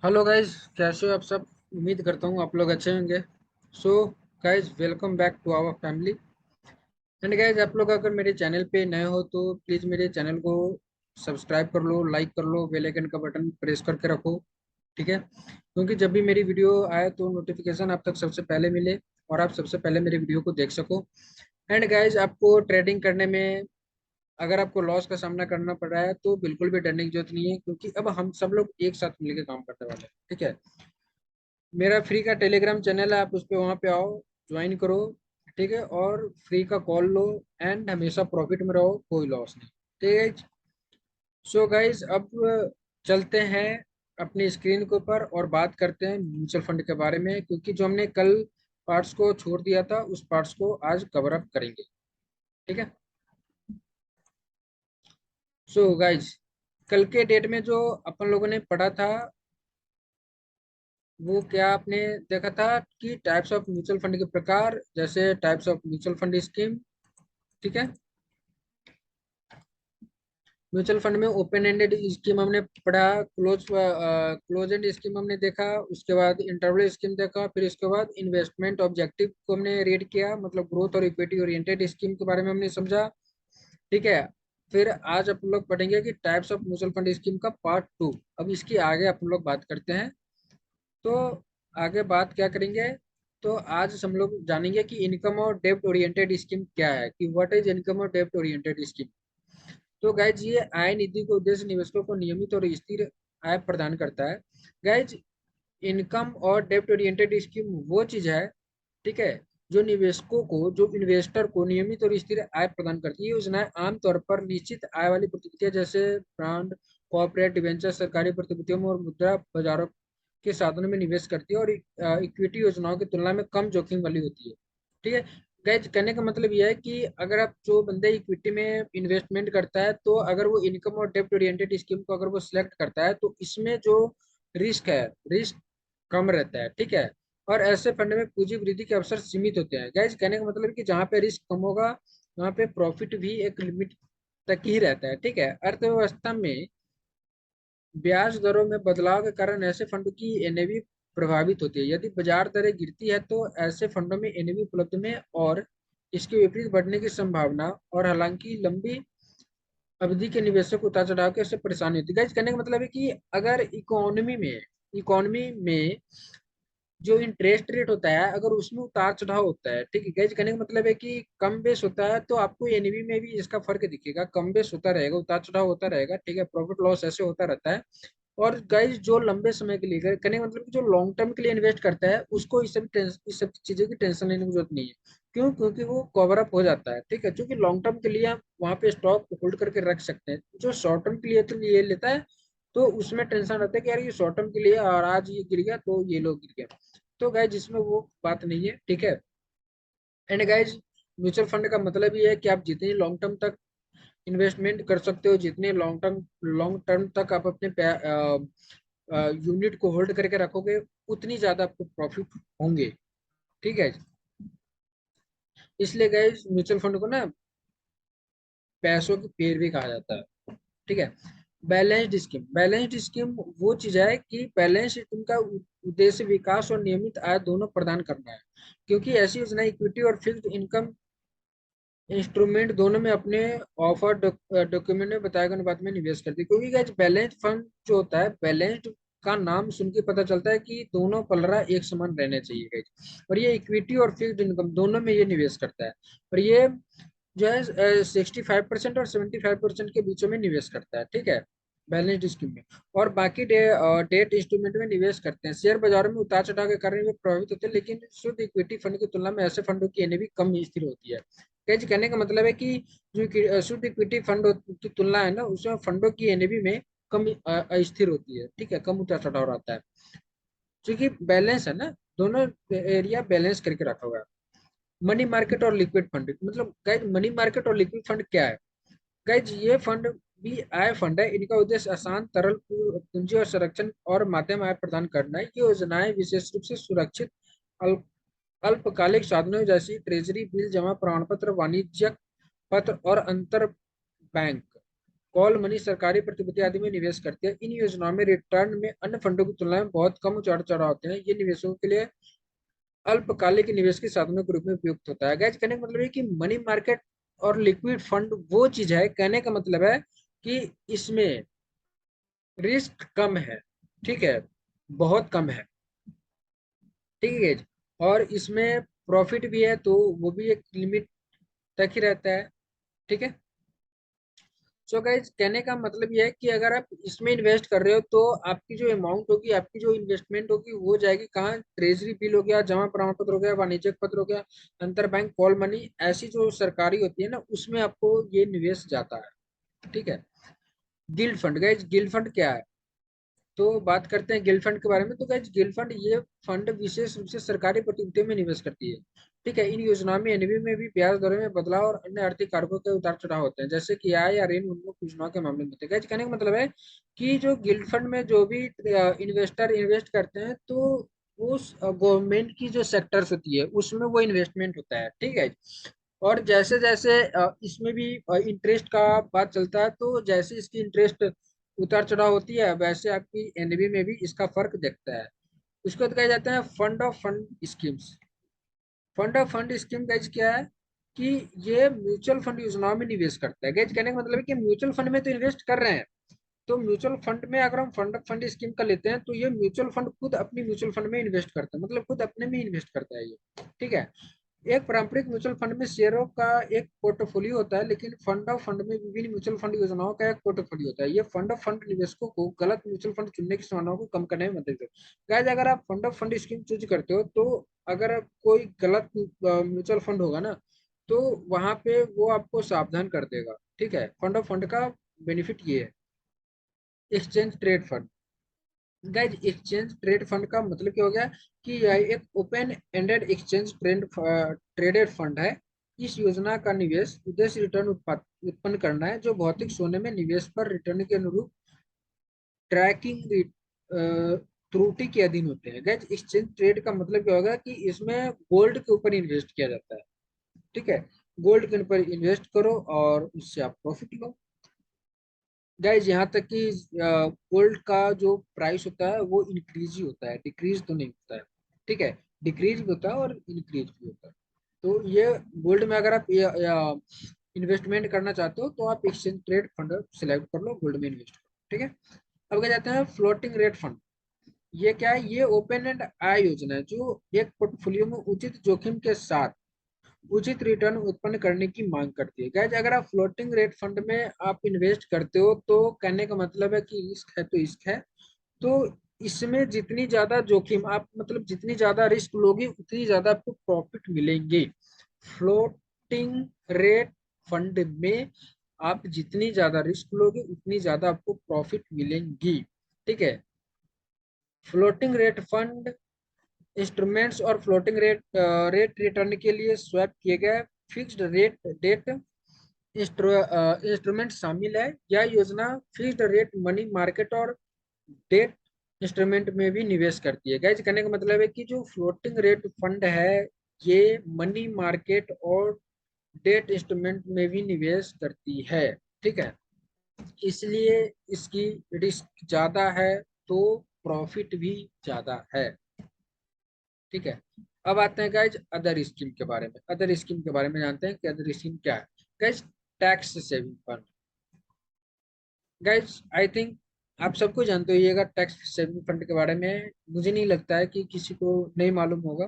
Hello guys, कैसे हो आप सब। उम्मीद करता हूँ आप लोग अच्छे होंगे। So guys, welcome back to our family. And guys, आप लोग अगर मेरे चैनल पे नए हो तो प्लीज़ मेरे चैनल को सब्सक्राइब कर लो, लाइक कर लो, बेल आइकन का बटन प्रेस करके रखो। ठीक है, क्योंकि जब भी मेरी वीडियो आए तो नोटिफिकेशन आप तक सबसे पहले मिले और आप सबसे पहले मेरी वीडियो को देख सको। एंड गाइज, आपको ट्रेडिंग करने में अगर आपको लॉस का सामना करना पड़ रहा है तो बिल्कुल भी डरने की जरूरत नहीं है, क्योंकि अब हम सब लोग एक साथ मिलकर काम करने वाले हैं। ठीक है, मेरा फ्री का टेलीग्राम चैनल है, आप उस पर वहाँ पे आओ, ज्वाइन करो। ठीक है, और फ्री का कॉल लो एंड हमेशा प्रॉफिट में रहो, कोई लॉस नहीं। ठीक है। सो गाइज, अब चलते हैं अपनी स्क्रीन के ऊपर और बात करते हैं म्यूचुअल फंड के बारे में, क्योंकि जो हमने कल पार्ट्स को छोड़ दिया था उस पार्ट्स को आज कवर अप करेंगे। ठीक है। सो गाइज, कल के डेट में जो अपन लोगों ने पढ़ा था वो क्या आपने देखा था कि टाइप्स ऑफ म्यूचुअल फंड के प्रकार, जैसे types of mutual fund scheme. ठीक है, म्यूचुअल फंड में ओपन एंडेड स्कीम हमने पढ़ा, क्लोज एंड स्कीम हमने देखा, उसके बाद इंटरवल स्कीम देखा, फिर उसके बाद इन्वेस्टमेंट ऑब्जेक्टिव को हमने रीड किया, मतलब ग्रोथ और इक्विटी ओरिएंटेड स्कीम के बारे में हमने समझा। ठीक है, फिर आज अपन लोग पढ़ेंगे कि types of mutual fund scheme का पार्ट 2। अब इसकी आगे अपन लोग बात करते हैं। तो आगे बात क्या करेंगे, तो आज हम लोग जानेंगे कि इनकम और डेब्ट ओरिएंटेड स्कीम क्या है, कि व्हाट इज इनकम और डेब्ट ओरिएंटेड स्कीम। तो गाइज, ये आय निधि को उद्देश्य निवेशकों को नियमित और स्थिर आय प्रदान करता है। गाइज, इनकम और डेब्ट ओरिएंटेड स्कीम वो चीज है, ठीक है, जो निवेशकों को, जो इन्वेस्टर को नियमित और स्थिर आय प्रदान करती है। योजनाएं आमतौर पर निश्चित आय वाली प्रतिभूतियां जैसे ब्रांड, कॉर्पोरेट डिवेंचर, सरकारी प्रतिभूतियों और मुद्रा बाजारों के साधनों में निवेश करती है, और इक्विटी योजनाओं की तुलना में कम जोखिम वाली होती है। ठीक है, गाइज, कहने का मतलब यह है कि अगर आप, जो बंदे इक्विटी में इन्वेस्टमेंट करता है, तो अगर वो इनकम और डेप्ट ओरिएंटेड स्कीम को अगर वो सिलेक्ट करता है तो इसमें जो रिस्क है, रिस्क कम रहता है। ठीक है, और ऐसे फंड में पूंजी वृद्धि के अवसर सीमित होते हैं। गाइज, कहने का मतलब है कि जहाँ पे रिस्क कम होगा वहाँ पे प्रॉफिट भी एक लिमिट तक ही रहता है। ठीक है, अर्थव्यवस्था में ब्याज दरों में बदलाव के कारण ऐसे फंड की एनएवी प्रभावित होती है। यदि बाजार दरें गिरती है तो ऐसे फंडों में एनएवी उपलब्ध में और इसके विपरीत बढ़ने की संभावना, और हालांकि लंबी अवधि के निवेशक को उतार चढ़ाव के से परेशानी होती है। गाइस, कहने का मतलब है कि अगर इकोनॉमी में जो इंटरेस्ट रेट होता है, अगर उसमें उतार चढ़ाव होता है, ठीक है गाइज, कहने का मतलब है कि कम बेस होता है तो आपको एनएवी में भी इसका फर्क दिखेगा, कम बेस होता रहेगा, उतार चढ़ाव होता रहेगा। ठीक है, प्रॉफिट लॉस ऐसे होता रहता है। और गाइज, जो लंबे समय के लिए, कहने का मतलब कि जो लॉन्ग टर्म के लिए इन्वेस्ट करता है उसको इस सब चीजों की टेंशन लेने की जरूरत नहीं है। क्यों? क्योंकि वो कवर अप हो जाता है। ठीक है, क्योंकि लॉन्ग टर्म के लिए आप वहाँ पे स्टॉक होल्ड करके रख सकते हैं। जो शॉर्ट टर्म के लिए तो ये लेता है, तो उसमें टेंशन रहता है कि यार ये शॉर्ट टर्म के लिए, और आज ये गिर गया तो ये लोग गिर गया। तो गाइज, जिसमें वो बात नहीं है। ठीक है, एंड गाइज, म्यूचुअल फंड का मतलब ये है कि आप जितनी लॉन्ग टर्म तक इन्वेस्टमेंट कर सकते हो, जितने लॉन्ग टर्म तक आप अपने यूनिट को होल्ड करके रखोगे, उतनी ज्यादा आपको प्रॉफिट होंगे। ठीक है, इसलिए गाइज म्यूचुअल फंड को ना पैसों की पेड़ भी कहा जाता है। ठीक है, बैलेंस्ड स्कीम वो चीज है कि बैलेंस स्कीम का उद्देश्य विकास और नियमित आय दोनों प्रदान करना है, क्योंकि ऐसी योजना इक्विटी और फिक्स्ड इनकम इंस्ट्रूमेंट दोनों में अपने ऑफर डॉक्यूमेंट में बताए गए अनुपात में निवेश करती है। क्योंकि गाइस, बैलेंस फंड जो होता है, बैलेंस्ड का नाम सुन के पता चलता है कि दोनों पलड़ा एक समान रहने चाहिए गाइस, और ये इक्विटी और फिक्स्ड इनकम दोनों में ये निवेश करता है। और ये जो है 65% और 75% के बीचों में निवेश करता है। ठीक है, बैलेंस्ड स्कीम में। और बाकी डेट इंस्ट्रूमेंट में निवेश करते हैं। शेयर बाजारों में उतार चढ़ाव के कारण वे प्रभावित होते हैं, लेकिन शुद्ध इक्विटी फंड की तुलना में ऐसे फंडों की एनएवी कम स्थिर होती है। कैसे? कहने का मतलब है कि जो शुद्ध इक्विटी फंड की तुलना है ना, उसमें फंडों की एनएवी में कम अस्थिर होती है। ठीक है, कम उतार चढ़ाव रहता है, क्योंकि बैलेंस है ना, दोनों एरिया बैलेंस करके रखा हुआ है। मनी मार्केट और लिक्विड फंड, मतलब गाइज मनी मार्केट और लिक्विड फंड क्या है? गाइज, ये फंड भी आय फंड है। इनका उद्देश्य आसान, तरल पूंजी और संरक्षण और माध्यम आय प्रदान करना है। ये योजनाएं विशेष रूप से सुरक्षित अल्प अल्पकालिक साधनों जैसी ट्रेजरी बिल, जमा प्रमाण पत्र, वाणिज्यिक पत्र और अंतर बैंक कॉल मनी, सरकारी प्रतिभूति आदि में निवेश करते हैं। इन योजनाओं में रिटर्न में अन्य फंडों की तुलना में बहुत कम उतार चढ़ाव होते हैं। ये निवेशकों के लिए अल्पकालिक निवेश के साधनों के रूप में उपयुक्त होता है। गाइस कहने का मतलब है कि मनी मार्केट और लिक्विड फंड वो चीज है, कहने का मतलब है कि इसमें रिस्क कम है, ठीक है, बहुत कम है, ठीक है गाइस। और इसमें प्रॉफिट भी है, तो वो भी एक लिमिट तक ही रहता है, ठीक है। सो गाइज कहने का मतलब ये है कि अगर आप इसमें इन्वेस्ट कर रहे हो तो आपकी जो अमाउंट होगी, आपकी जो इन्वेस्टमेंट होगी वो जाएगी कहाँ? ट्रेजरी बिल हो गया, जमा प्रमाण पत्र हो गया, वाणिज्यिक पत्र हो गया, अंतर बैंक कॉल मनी, ऐसी जो सरकारी होती है ना, उसमें आपको ये निवेश जाता है, ठीक है। Guild fund, guys guild fund क्या है? तो बात करते हैं गिल्ड फंड के बारे में। तो गाइज गिल्ड फंड ये फंड विशेष रूप से सरकारी प्रतिभूतियों में निवेश करती है, ठीक है। इन योजनाओं में एनबी में भी ब्याज दरों में बदलाव और अन्य आर्थिक कारकों के उतार चढ़ाव होते हैं, जैसे कि आय या ऋण उन्मुख योजनाओं के मामले में होते हैं। गाइज कहने का मतलब है कि जो गिल्ड फंड में जो भी इन्वेस्टर इन्वेस्ट करते हैं, तो उस गवर्नमेंट की जो सेक्टर्स होती है उसमें वो इन्वेस्टमेंट होता है, ठीक है। और जैसे जैसे इसमें भी इंटरेस्ट का बात चलता है, तो जैसे इसकी इंटरेस्ट उतार चढ़ाव होती है, वैसे आपकी एनबी में भी इसका फर्क दिखता है। उसको कहा जाता है fund of fund schemes. Fund of fund scheme guys क्या है कि ये म्यूचुअल फंड योजनाओं में निवेश करता है। गाइज कहने का मतलब है कि म्यूचुअल फंड में तो इन्वेस्ट कर रहे हैं, तो म्यूचुअल फंड में अगर हम फंड ऑफ फंड स्कीम का लेते हैं, तो ये म्यूचुअल फंड खुद अपनी म्यूचुअल फंड में इन्वेस्ट करता है, मतलब खुद अपने में इन्वेस्ट करता है ये, ठीक है। एक पारंपरिक म्यूचुअल फंड में शेयरों का एक पोर्टफोलियो होता है, लेकिन फंड ऑफ फंड में विभिन्न म्यूचुअल फंड योजनाओं का एक पोर्टफोलियो होता है। ये फंड ऑफ फंड निवेशकों को गलत म्यूचुअल फंड चुनने की संभावनाओं को कम करने में मदद करता है। गाइस अगर आप fund of fund scheme choose करते हो, तो अगर कोई गलत म्यूचुअल फंड होगा ना, तो वहां पे वो आपको सावधान कर देगा, ठीक है। फंड ऑफ फंड का बेनिफिट ये है। Exchange trade fund, guys exchange trade fund का मतलब क्या हो गया कि यह एक open ended exchange traded fund है। इस योजना का निवेश उद्देश्य रिटर्न उत्पन्न करना है, जो भौतिक सोने में निवेश पर रिटर्न के अनुरूप ट्रैकिंग त्रुटि के अधीन होते हैं। गाइज एक्सचेंज ट्रेड का मतलब क्या होगा कि इसमें गोल्ड के ऊपर इन्वेस्ट किया जाता है, ठीक है। गोल्ड के ऊपर इन्वेस्ट करो और उससे आप प्रॉफिट लो। गाइज यहाँ तक कि गोल्ड का जो प्राइस होता है वो इंक्रीज ही होता है, डिक्रीज तो नहीं होता है, ठीक है। डिक्रीज भी होता है और इंक्रीज भी होता है। तो ये गोल्ड में अगर आप इन्वेस्टमेंट करना चाहते हो, तो आप एक्सचेंज ट्रेड फंड सिलेक्ट कर लो, गोल्ड में इन्वेस्ट करो, ठीक है। अब क्या जाते हैं फ्लोटिंग रेट फंड। ये क्या है? ये ओपन एंड आय योजना है, जो एक पोर्टफोलियो में उचित जोखिम के साथ उचित रिटर्न उत्पन्न करने की मांग करती है। गाइज अगर आप फ्लोटिंग रेट फंड में आप इन्वेस्ट करते हो, तो कहने का मतलब है कि रिस्क है तो रिस्क है। तो इसमें जितनी ज्यादा जोखिम आप, मतलब जितनी ज्यादा रिस्क लोगे, उतनी ज्यादा आपको प्रॉफिट मिलेंगे। फ्लोटिंग रेट फंड में आप जितनी ज्यादा रिस्क लोगे, उतनी ज्यादा आपको प्रॉफिट मिलेंगी, ठीक है। फ्लोटिंग रेट फंड इंस्ट्रूमेंट्स और फ्लोटिंग रेट रिटर्न के लिए स्वैप किए गए फिक्स्ड रेट डेट इंस्ट्रूमेंट शामिल है। यह योजना फिक्स्ड रेट मनी मार्केट और डेट इंस्ट्रूमेंट में भी निवेश करती है। गाइज कहने का मतलब है कि जो फ्लोटिंग रेट फंड है, ये मनी मार्केट और डेट इंस्ट्रूमेंट में भी निवेश करती है, ठीक है। इसलिए इसकी रिस्क ज्यादा है, तो प्रॉफिट भी ज्यादा है, ठीक है। अब आते हैं गाइज अदर स्कीम के बारे में। अदर स्कीम के बारे में जानते हैं कि अदर स्कीम क्या है। Guys tax saving fund. Guys I think आप सबको जानते हो ये टैक्स सेविंग फंड के बारे में। मुझे नहीं लगता है कि किसी को नहीं मालूम होगा।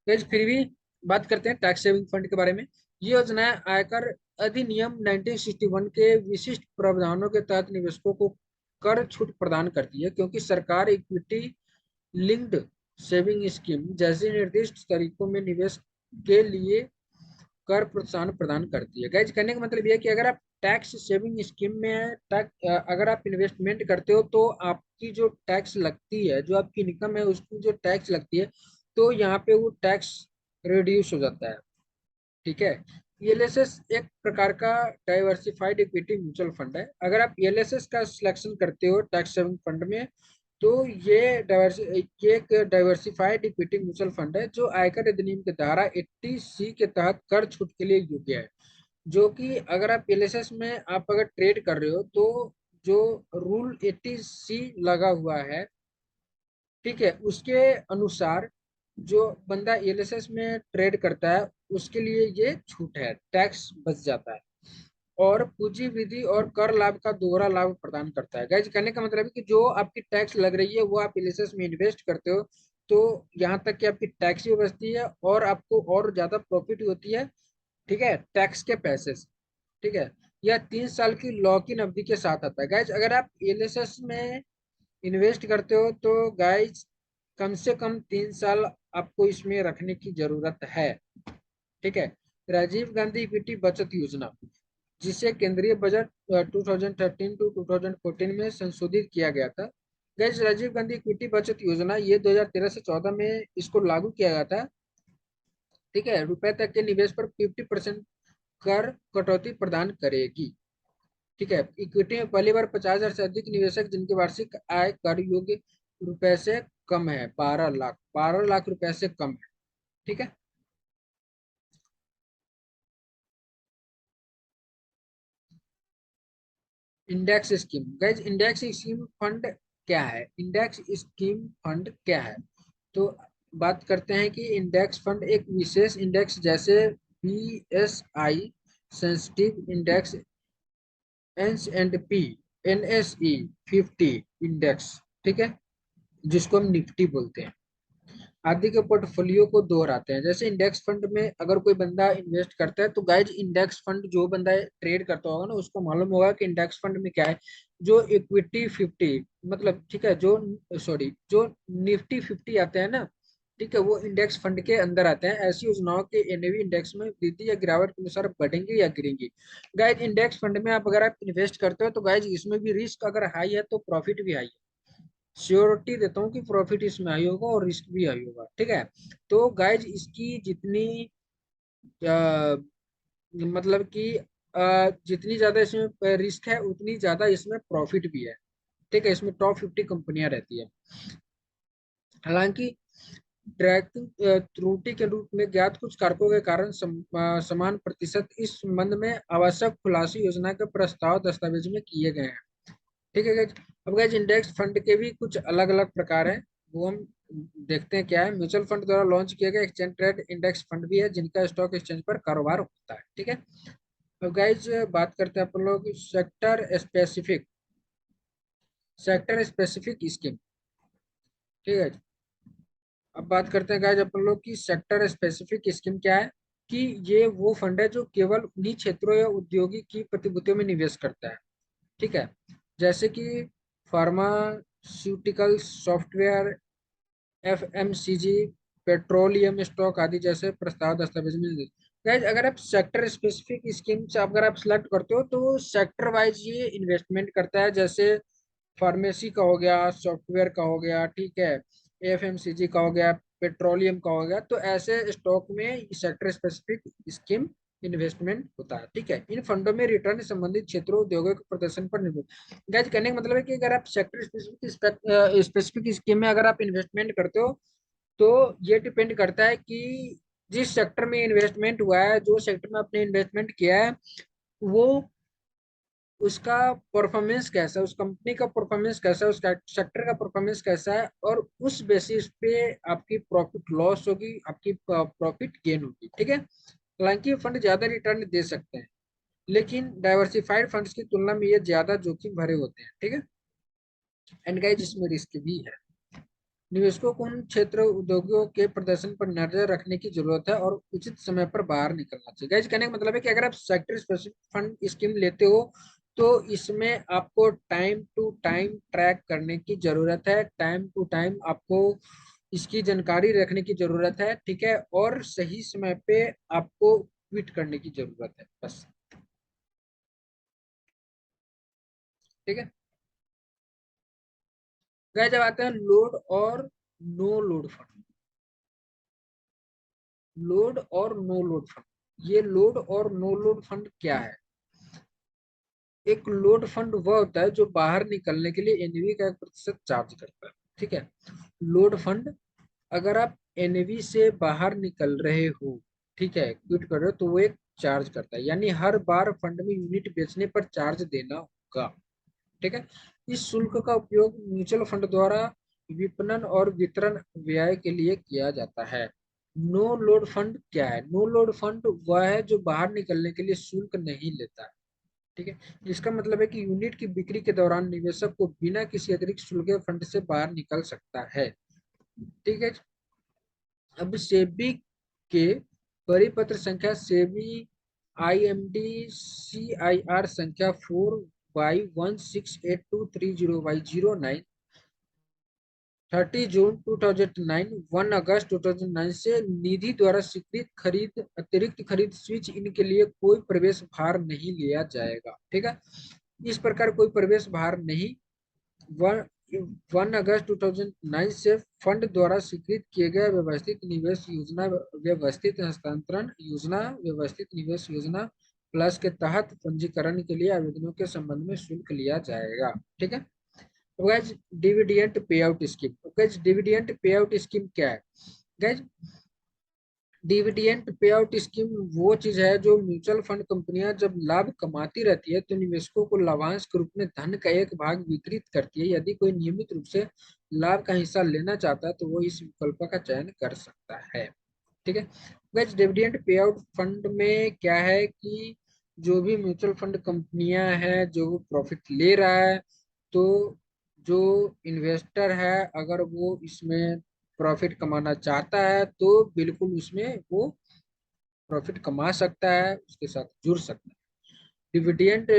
गाइज फिर भी बात करते हैं टैक्स सेविंग फंड के बारे में। ये योजना आयकर अधिनियम 1961 के विशिष्ट प्रावधानों के तहत निवेशकों को कर छूट प्रदान करती है, क्योंकि सरकार इक्विटी लिंक्ड सेविंग स्कीम जैसे निर्दिष्ट तरीकों में निवेश के लिए कर प्रोत्साहन प्रदान करती है। गाइज कहने का मतलब यह है कि अगर आप टैक्स सेविंग स्कीम में अगर आप इन्वेस्टमेंट करते हो, तो आपकी जो टैक्स लगती है, जो आपकी इनकम है उसकी जो टैक्स लगती है, तो यहाँ पे वो टैक्स रिड्यूस हो जाता है, ठीक है। ईएलएसएस एक प्रकार का डाइवर्सिफाइड इक्विटी म्यूचुअल फंड है। अगर आप ईएलएसएस का सिलेक्शन करते हो टैक्स सेविंग फंड में, तो ये एक डाइवर्सिफाइड इक्विटी म्यूचुअल फंड है, जो आयकर अधिनियम के धारा 80C के तहत कर छूट के लिए योग्य है। जो कि अगर आप एलएसएस में आप अगर ट्रेड कर रहे हो तो जो रूल 80C लगा हुआ है, ठीक है, उसके अनुसार जो बंदा एलएसएस में ट्रेड करता है उसके लिए ये छूट है, टैक्स बच जाता है और पूंजी विधि और कर लाभ का दोहरा लाभ प्रदान करता है। गाइज कहने का मतलब है कि जो आपकी टैक्स लग रही है वो आप एलएसएस में इन्वेस्ट करते हो तो यहाँ तक कि आपकी टैक्स भी बचती है और आपको और ज्यादा प्रॉफिट होती है, ठीक है, टैक्स के पैसे से, ठीक है। यह 3 साल की लॉक इन अवधि के साथ आता है। गाइज अगर आप एलएसएस में इन्वेस्ट करते हो तो गाइज कम से कम 3 साल आपको इसमें रखने की जरूरत है, ठीक है। राजीव गांधी इक्विटी बचत योजना, जिसे केंद्रीय बजट 2013 टू 2014 में संशोधित किया गया था। गैस राजीव गांधी इक्विटी बचत योजना ये 2013 से 14 में इसको लागू किया गया था, ठीक है। रुपए तक के निवेश पर 50% कर कटौती प्रदान करेगी, ठीक है। इक्विटी में पहली बार 50,000 से अधिक निवेशक जिनकी वार्षिक आय कर योग्य रुपए से कम है, 12 लाख, 12 लाख रुपए से कम है, ठीक है। Index scheme, guys index scheme fund क्या है? इंडेक्स स्कीम फंड क्या है? तो बात करते हैं कि इंडेक्स फंड एक विशेष इंडेक्स जैसे BSI sensitive index, N&P, NSE 50 index, ठीक है, जिसको हम निफ्टी बोलते हैं, आदि के पोर्टफोलियो को दोहराते हैं। जैसे इंडेक्स फंड में अगर कोई बंदा इन्वेस्ट करता है तो गाइज इंडेक्स फंड जो बंदा ट्रेड करता होगा ना उसको मालूम होगा कि इंडेक्स फंड में क्या है। जो इक्विटी 50 मतलब, ठीक है, जो सॉरी जो निफ्टी 50 आते हैं ना, ठीक है, वो इंडेक्स फंड के अंदर आते हैं। ऐसी योजनाओं के एनएवी इंडेक्स में वृद्धि या गिरावट के अनुसार बढ़ेंगे या गिरेंगे। गाइज इंडेक्स फंड में आप अगर आप इन्वेस्ट करते हो तो गाइज इसमें भी रिस्क अगर हाई है तो प्रॉफिट भी हाई है। श्योरिटी देता हूँ कि प्रॉफिट इसमें आई होगा और रिस्क भी आई होगा, ठीक है। तो गाइज इसकी जितनी मतलब कि जितनी ज्यादा इसमें रिस्क है उतनी ज्यादा इसमें प्रॉफिट भी है, ठीक है। इसमें टॉप 50 कंपनियां रहती है। हालांकि ट्रैकिंग त्रुटि के रूप में ज्ञात कुछ कारकों के कारण समान प्रतिशत इस संबंध में आवश्यक खुलासी योजना के प्रस्ताव दस्तावेज में किए गए हैं, ठीक है गाइज। अब गाइज इंडेक्स फंड के भी कुछ अलग अलग प्रकार हैं, वो हम देखते हैं क्या है। म्यूचुअल फंड द्वारा लॉन्च किए गए एक्सचेंज ट्रेड इंडेक्स फंड भी है जिनका स्टॉक एक्सचेंज पर कारोबार होता है, ठीक है। अब गाइज बात करते हैं अपन लोग सेक्टर स्पेसिफिक स्कीम, ठीक है। अब बात करते हैं गाइज अपन लोग की सेक्टर स्पेसिफिक स्कीम क्या है, कि ये वो फंड है जो केवल उन्हीं क्षेत्रों या उद्योगी की प्रतिभूतियों में निवेश करता है, ठीक है। जैसे कि pharmaceutical, software, FMCG, petroleum stock आदि जैसे प्रस्ताव दस्तावेज में गाइज अगर आप सेक्टर स्पेसिफिक स्कीम से अगर आप सिलेक्ट करते हो तो सेक्टर वाइज ये इन्वेस्टमेंट करता है। जैसे फार्मेसी का हो गया, सॉफ्टवेयर का हो गया, ठीक है, FMCG का हो गया, पेट्रोलियम का हो गया, तो ऐसे स्टॉक में सेक्टर स्पेसिफिक स्कीम इन्वेस्टमेंट होता है, ठीक है। इन फंडों में रिटर्न संबंधित क्षेत्रों उद्योगों के प्रदर्शन पर निर्भर। गाइज कहने का मतलब है कि अगर आप सेक्टर स्पेसिफिक स्पेसिफिक स्कीम में अगर आप इन्वेस्टमेंट करते हो तो ये डिपेंड करता है कि जिस सेक्टर में इन्वेस्टमेंट हुआ है, जो सेक्टर में आपने इन्वेस्टमेंट किया है, वो उसका परफॉर्मेंस कैसा है, उस कंपनी का परफॉर्मेंस कैसा है, उस सेक्टर का परफॉर्मेंस कैसा है, और उस बेसिस पे आपकी प्रॉफिट लॉस होगी, आपकी प्रॉफिट गेन होगी, ठीक है। हालांकि फंड ज्यादा रिटर्न दे सकते हैं लेकिन डाइवर्सिफाइड फंड्स की तुलना में ये ज्यादा जोखिम भरे होते हैं, ठीक है। एंड गाइस इसमें रिस्क भी है। निवेशकों को उन क्षेत्र उद्योगों के प्रदर्शन पर नजर रखने की जरूरत है और उचित समय पर बाहर निकलना चाहिए। गाइस कहने का मतलब है कि अगर आप सेक्टर स्पेसिफिक फंड स्कीम लेते हो तो इसमें आपको टाइम टू टाइम ट्रैक करने की जरूरत है, टाइम टू टाइम आपको इसकी जानकारी रखने की जरूरत है, ठीक है, और सही समय पे आपको क्विट करने की जरूरत है, बस, ठीक है। गाइस जब आते हैं लोड और नो लोड फंड, लोड और नो लोड फंड, ये लोड और नो लोड फंड क्या है? एक लोड फंड वह होता है जो बाहर निकलने के लिए एनएवी का 1% चार्ज करता है, ठीक है। लोड फंड, अगर आप एनएवी से बाहर निकल रहे हो, ठीक है, क्विट कर रहे हो, तो वो एक चार्ज करता है, यानी हर बार फंड में यूनिट बेचने पर चार्ज देना होगा। ठीक है। इस शुल्क का उपयोग म्यूचुअल फंड द्वारा विपणन और वितरण व्यय के लिए किया जाता है। नो लोड फंड क्या है? नो लोड फंड वह है जो बाहर निकलने के लिए शुल्क नहीं लेता है। ठीक है। इसका मतलब है कि यूनिट की बिक्री के दौरान निवेशक को बिना किसी अतिरिक्त शुल्क फंड से बाहर निकल सकता है। ठीक है। अब सेबी के परिपत्र संख्या सेबी IMD CIR संख्या 4Y168230Y09 30 जून 2009 1 अगस्त 2009 से निधि द्वारा स्वीकृत खरीद अतिरिक्त खरीद स्विच इन के लिए कोई प्रवेश भार नहीं लिया जाएगा। ठीक है। इस प्रकार कोई प्रवेश भार नहीं। 1 अगस्त 2009 से फंड द्वारा स्वीकृत किए गए व्यवस्थित निवेश योजना व्यवस्थित हस्तांतरण योजना व्यवस्थित निवेश योजना प्लस के तहत पंजीकरण के लिए आवेदनों के संबंध में शुल्क लिया जाएगा। ठीक है। Guys dividend pay out scheme, guys dividend pay out scheme क्या है? Guys dividend pay out scheme वो चीज है जो म्यूचुअल फंड कंपनियां जब लाभ कमाती रहती है तो निवेशकों को लाभांश के रूप में धन का एक भाग वितरित करती है। यदि कोई नियमित रूप से लाभ का हिस्सा लेना चाहता है तो वो इस विकल्प का चयन कर सकता है। ठीक है। Guys dividend pay out fund में क्या है कि जो भी म्यूचुअल फंड कंपनियां हैं जो प्रॉफिट ले रहा है, तो जो इन्वेस्टर है अगर वो इसमें प्रॉफिट कमाना चाहता है तो बिल्कुल उसमें वो प्रॉफिट कमा सकता है, उसके साथ जुड़ सकता है। डिविडेंड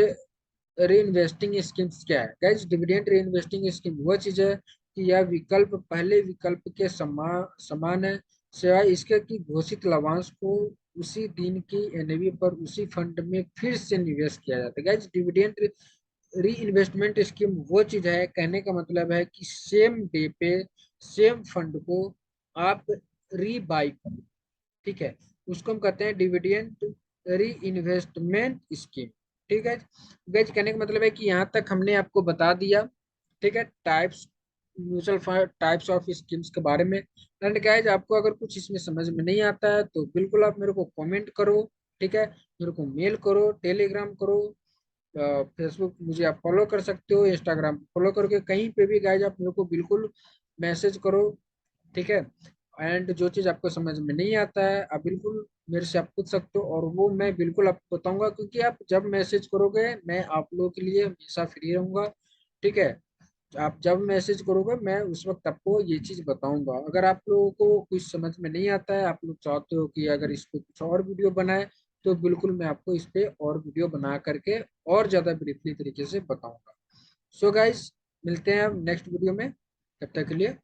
री इन्वेस्टिंग स्कीम्स क्या है? गाइस डिविडेंड री इन्वेस्टिंग स्कीम वह चीज है कि यह विकल्प पहले विकल्प के समान है, सिवाय इसके कि घोषित लाभांश को उसी दिन की एनएवी पर उसी फंड में फिर से निवेश किया जाता है। गाइस डिविडेंड री इन्वेस्टमेंट स्कीम वो चीज है, कहने का मतलब है कि सेम डे पे सेम फंड को आप री बाई करो। ठीक है। उसको हम कहते हैं डिविडेंड री इन्वेस्टमेंट स्कीम। ठीक है। गैज कहने का मतलब है कि यहाँ तक हमने आपको बता दिया। ठीक है। Types mutual fund types of schemes के बारे में। एंड गाइज आपको अगर कुछ इसमें समझ में नहीं आता है तो बिल्कुल आप मेरे को कमेंट करो। ठीक है। मेरे को मेल करो, टेलीग्राम करो, फेसबुक मुझे आप फॉलो कर सकते हो, इंस्टाग्राम फॉलो करके कहीं पे भी गाइज आप मेरे को बिल्कुल मैसेज करो। ठीक है। एंड जो चीज़ आपको समझ में नहीं आता है आप बिल्कुल मेरे से आप पूछ सकते हो और वो मैं बिल्कुल आपको बताऊंगा, क्योंकि आप जब मैसेज करोगे मैं आप लोगों के लिए हमेशा फ्री रहूंगा। ठीक है। आप जब मैसेज करोगे मैं उस वक्त आपको ये चीज़ बताऊंगा। अगर आप लोगों को कुछ समझ में नहीं आता है, आप लोग चाहते हो कि अगर इस पे कुछ और वीडियो बनाए, तो बिल्कुल मैं आपको इस पे और वीडियो बना करके और ज़्यादा ब्रीफली तरीके से बताऊंगा। सो गाइस मिलते हैं नेक्स्ट वीडियो में, तब तक के लिए